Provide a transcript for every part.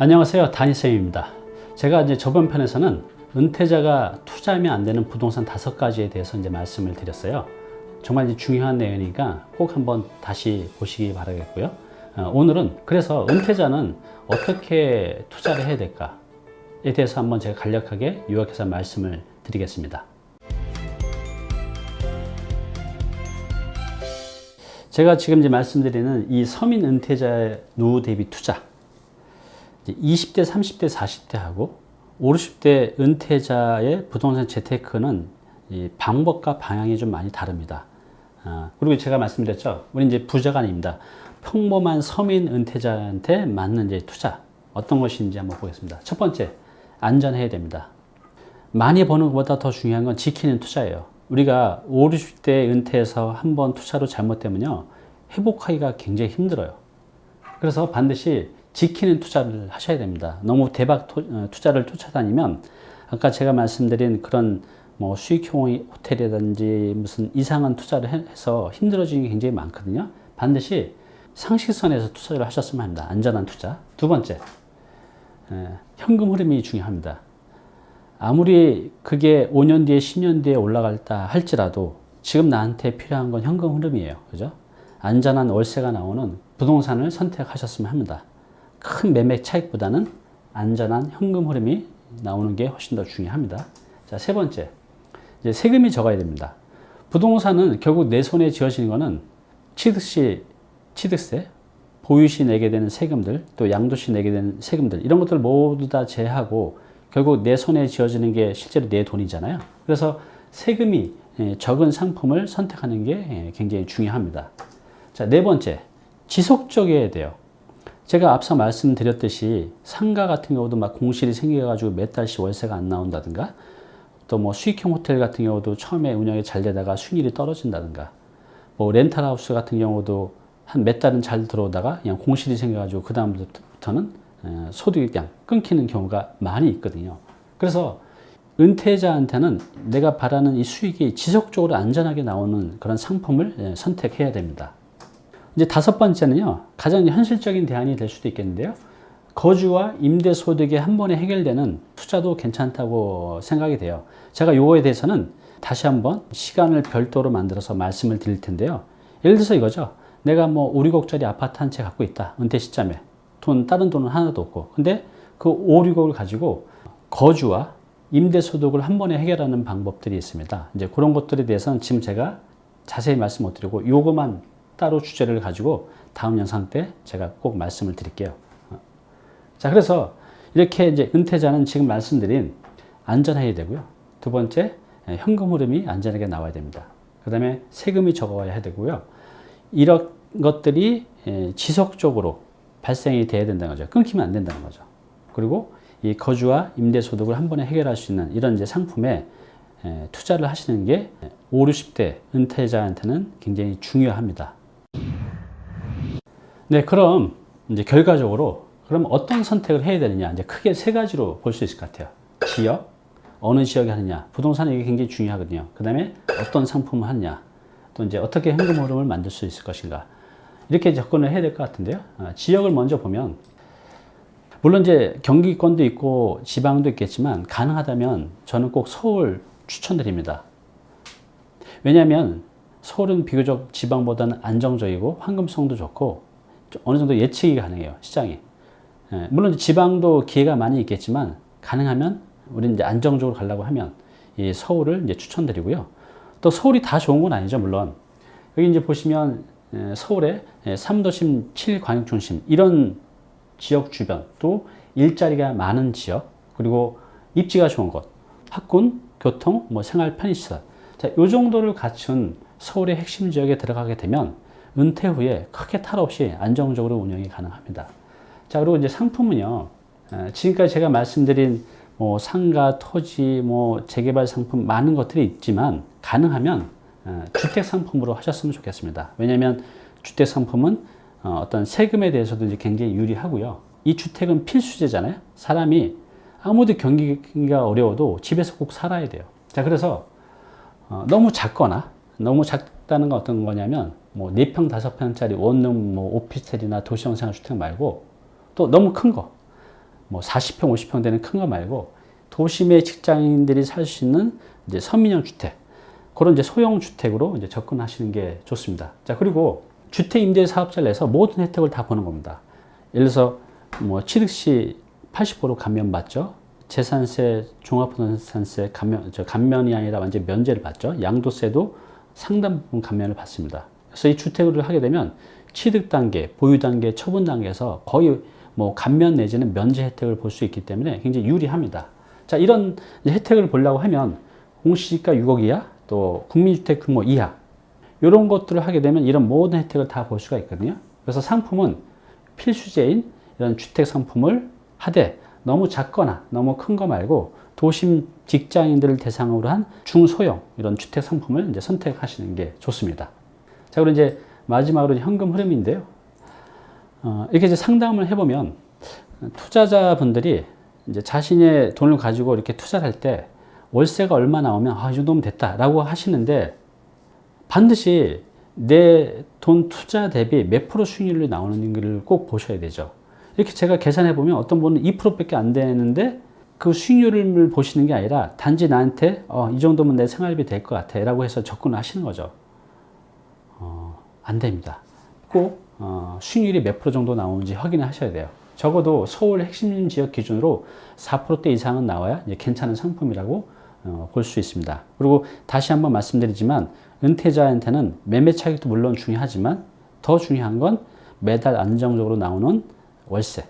안녕하세요, 다니쌤입니다. 제가 이제 저번 편에서는 은퇴자가 투자하면 안 되는 부동산 5가지에 대해서 이제 말씀을 드렸어요. 정말 이제 중요한 내용이니까 꼭 한번 다시 보시기 바라겠고요. 오늘은 그래서 은퇴자는 어떻게 투자를 해야 될까에 대해서 한번 제가 간략하게 요약해서 말씀을 드리겠습니다. 제가 지금 이제 말씀드리는 이 서민 은퇴자 노후 대비 투자, 20대, 30대, 40대하고 50대 은퇴자의 부동산 재테크는 이 방법과 방향이 좀 많이 다릅니다. 그리고 제가 말씀드렸죠. 우리 이제 부자가 아닙니다. 평범한 서민 은퇴자한테 맞는 이제 투자, 어떤 것인지 한번 보겠습니다. 첫 번째, 안전해야 됩니다. 많이 버는 것보다 더 중요한 건 지키는 투자예요. 우리가 50, 60대 은퇴해서 한번 투자로 잘못되면요, 회복하기가 굉장히 힘들어요. 그래서 반드시 지키는 투자를 하셔야 됩니다. 너무 대박 투자를 쫓아다니면 아까 제가 말씀드린 그런 뭐 수익형 호텔이라든지 무슨 이상한 투자를 해서 힘들어지는 게 굉장히 많거든요. 반드시 상식선에서 투자를 하셨으면 합니다. 안전한 투자. 두 번째, 현금 흐름이 중요합니다. 아무리 그게 5년 뒤에 10년 뒤에 올라갈다 할지라도 지금 나한테 필요한 건 현금 흐름이에요. 그죠? 안전한 월세가 나오는 부동산을 선택하셨으면 합니다. 큰 매매 차익보다는 안전한 현금 흐름이 나오는 게 훨씬 더 중요합니다. 자, 세 번째, 이제 세금이 적어야 됩니다. 부동산은 결국 내 손에 쥐어지는 거는 취득세, 보유시 내게 되는 세금들, 또 양도시 내게 되는 세금들, 이런 것들 모두 다 제하고 결국 내 손에 쥐어지는 게 실제로 내 돈이잖아요. 그래서 세금이 적은 상품을 선택하는 게 굉장히 중요합니다. 자, 네 번째, 지속적이어야 돼요. 제가 앞서 말씀드렸듯이 상가 같은 경우도 막 공실이 생겨가지고 몇 달씩 월세가 안 나온다든가, 또 뭐 수익형 호텔 같은 경우도 처음에 운영이 잘 되다가 수익률이 떨어진다든가, 뭐 렌탈하우스 같은 경우도 한 몇 달은 잘 들어오다가 그냥 공실이 생겨가지고 그 다음부터는 소득이 그냥 끊기는 경우가 많이 있거든요. 그래서 은퇴자한테는 내가 바라는 이 수익이 지속적으로 안전하게 나오는 그런 상품을 선택해야 됩니다. 이제 다섯 번째는요, 가장 현실적인 대안이 될 수도 있겠는데요. 거주와 임대 소득이 한 번에 해결되는 투자도 괜찮다고 생각이 돼요. 제가 요거에 대해서는 다시 한번 시간을 별도로 만들어서 말씀을 드릴 텐데요. 예를 들어서 이거죠. 내가 뭐 5, 6억짜리 아파트 한 채 갖고 있다. 은퇴 시점에. 다른 돈은 하나도 없고. 근데 그 5, 6억을 가지고 거주와 임대 소득을 한 번에 해결하는 방법들이 있습니다. 이제 그런 것들에 대해서는 지금 제가 자세히 말씀 못 드리고 요거만 따로 주제를 가지고 다음 영상 때 제가 꼭 말씀을 드릴게요. 자, 그래서 이렇게 이제 은퇴자는 지금 말씀드린 안전해야 되고요. 두 번째, 현금 흐름이 안전하게 나와야 됩니다. 그 다음에 세금이 적어야 되고요. 이런 것들이 지속적으로 발생이 돼야 된다는 거죠. 끊기면 안 된다는 거죠. 그리고 이 거주와 임대 소득을 한 번에 해결할 수 있는 이런 이제 상품에 투자를 하시는 게 5, 60대 은퇴자한테는 굉장히 중요합니다. 네, 그럼 이제 결과적으로 그럼 어떤 선택을 해야 되느냐, 이제 크게 세 가지로 볼 수 있을 것 같아요. 지역, 어느 지역에 하느냐, 부동산이 이게 굉장히 중요하거든요. 그 다음에 어떤 상품을 하느냐, 또 이제 어떻게 현금 흐름을 만들 수 있을 것인가, 이렇게 접근을 해야 될 것 같은데요. 지역을 먼저 보면, 물론 이제 경기권도 있고 지방도 있겠지만 가능하다면 저는 꼭 서울 추천드립니다. 왜냐하면 서울은 비교적 지방보다는 안정적이고 황금성도 좋고 어느 정도 예측이 가능해요, 시장이. 물론 지방도 기회가 많이 있겠지만 가능하면 우리는 이제 안정적으로 가려고 하면 이 서울을 이제 추천드리고요. 또 서울이 다 좋은 건 아니죠, 물론. 여기 이제 보시면 서울의 3도심 7광역중심 이런 지역 주변, 또 일자리가 많은 지역, 그리고 입지가 좋은 곳, 학군, 교통, 뭐 생활 편의시설, 자, 요 정도를 갖춘 서울의 핵심 지역에 들어가게 되면 은퇴 후에 크게 탈 없이 안정적으로 운영이 가능합니다. 자, 그리고 이제 상품은요, 지금까지 제가 말씀드린 뭐 상가, 토지, 뭐 재개발 상품 많은 것들이 있지만 가능하면 주택 상품으로 하셨으면 좋겠습니다. 왜냐하면 주택 상품은 어떤 세금에 대해서도 이제 굉장히 유리하고요. 이 주택은 필수제잖아요. 사람이 아무리 경기가 어려워도 집에서 꼭 살아야 돼요. 자, 그래서 너무 작거나 너무 작다는 건 어떤 거냐면 뭐 4평, 5평짜리 원룸 뭐 오피스텔이나 도시형 생활주택 말고 또 너무 큰 거, 뭐 40평, 50평 되는 큰 거 말고 도심의 직장인들이 살 수 있는 이제 서민형 주택, 그런 이제 소형 주택으로 이제 접근하시는 게 좋습니다. 자, 그리고 주택 임대 사업자를 내서 모든 혜택을 다 보는 겁니다. 예를 들어서 뭐 취득 시 80% 감면 받죠. 재산세, 종합부동산세 감면이 아니라 완전 면제를 받죠. 양도세도 상당 부분 감면을 받습니다. 그래서 이 주택을 하게 되면 취득 단계, 보유 단계, 처분 단계에서 거의 뭐 감면 내지는 면제 혜택을 볼 수 있기 때문에 굉장히 유리합니다. 자, 이런 혜택을 보려고 하면 공시지가 6억 이하, 또 국민주택 규모 이하, 이런 것들을 하게 되면 이런 모든 혜택을 다 볼 수가 있거든요. 그래서 상품은 필수제인 이런 주택 상품을 하되 너무 작거나 너무 큰 거 말고 도심 직장인들을 대상으로 한 중소형 이런 주택 상품을 이제 선택하시는 게 좋습니다. 자, 그리고 이제 마지막으로 현금 흐름인데요. 이렇게 이제 상담을 해보면 투자자분들이 이제 자신의 돈을 가지고 이렇게 투자를 할 때 월세가 얼마 나오면 이 정도면 됐다라고 하시는데 반드시 내 돈 투자 대비 몇 프로 수익률이 나오는 걸 꼭 보셔야 되죠. 이렇게 제가 계산해 보면 어떤 분은 2%밖에 안 되는데 그 수익률을 보시는 게 아니라 단지 나한테 이 정도면 내 생활비 될 것 같아 라고 해서 접근을 하시는 거죠. 안 됩니다. 꼭 수익률이 몇 프로 정도 나오는지 확인을 하셔야 돼요. 적어도 서울 핵심 지역 기준으로 4%대 이상은 나와야 이제 괜찮은 상품이라고 볼 수 있습니다. 그리고 다시 한번 말씀드리지만 은퇴자한테는 매매 차익도 물론 중요하지만 더 중요한 건 매달 안정적으로 나오는 월세,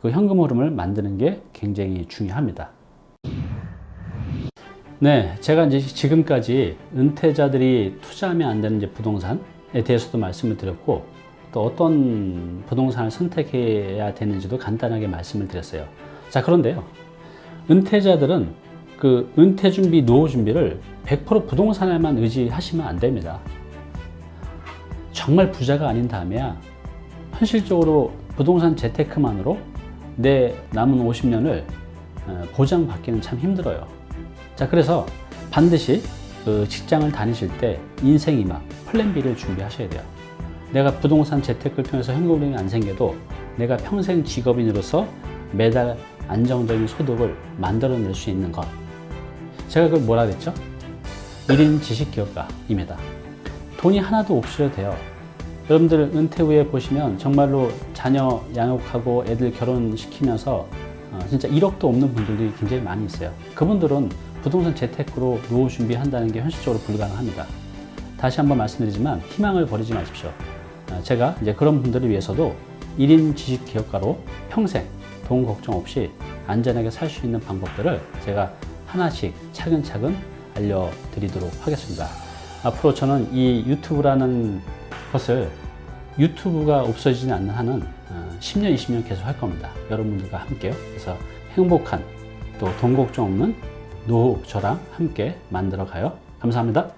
그 현금 흐름을 만드는 게 굉장히 중요합니다. 네, 제가 이제 지금까지 은퇴자들이 투자하면 안 되는 이제 부동산에 대해서도 말씀을 드렸고, 또 어떤 부동산을 선택해야 되는지도 간단하게 말씀을 드렸어요. 자, 그런데요, 은퇴자들은 그 은퇴 준비, 노후 준비를 100% 부동산에만 의지하시면 안 됩니다. 정말 부자가 아닌 다음에야 현실적으로 부동산 재테크만으로 내 남은 50년을 보장받기는 참 힘들어요. 자, 그래서 반드시 그 직장을 다니실 때 인생 이막 플랜 B를 준비하셔야 돼요. 내가 부동산 재테크를 통해서 현금흐름이 안 생겨도 내가 평생 직업인으로서 매달 안정적인 소득을 만들어낼 수 있는 것. 제가 그걸 뭐라 그랬죠? 1인 지식기업가입니다. 돈이 하나도 없으셔도 돼요. 여러분들 은퇴 후에 보시면 정말로 자녀 양육하고 애들 결혼시키면서 진짜 1억도 없는 분들이 굉장히 많이 있어요. 그분들은 부동산 재테크로 노후 준비한다는 게 현실적으로 불가능합니다. 다시 한번 말씀드리지만 희망을 버리지 마십시오. 제가 이제 그런 분들을 위해서도 1인 지식기업가로 평생 돈 걱정 없이 안전하게 살 수 있는 방법들을 제가 하나씩 차근차근 알려드리도록 하겠습니다. 앞으로 저는 이 유튜브라는 것을 유튜브가 없어지지 않는 한은 10년, 20년 계속 할 겁니다. 여러분들과 함께요. 그래서 행복한 또 돈 걱정 없는 노후 저랑 함께 만들어 가요. 감사합니다.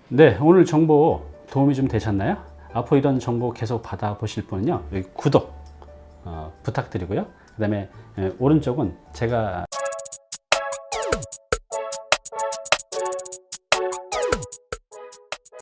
네, 오늘 정보 도움이 좀 되셨나요? 앞으로 이런 정보 계속 받아보실 분은요, 여기 구독 부탁드리고요. 그 다음에 오른쪽은 제가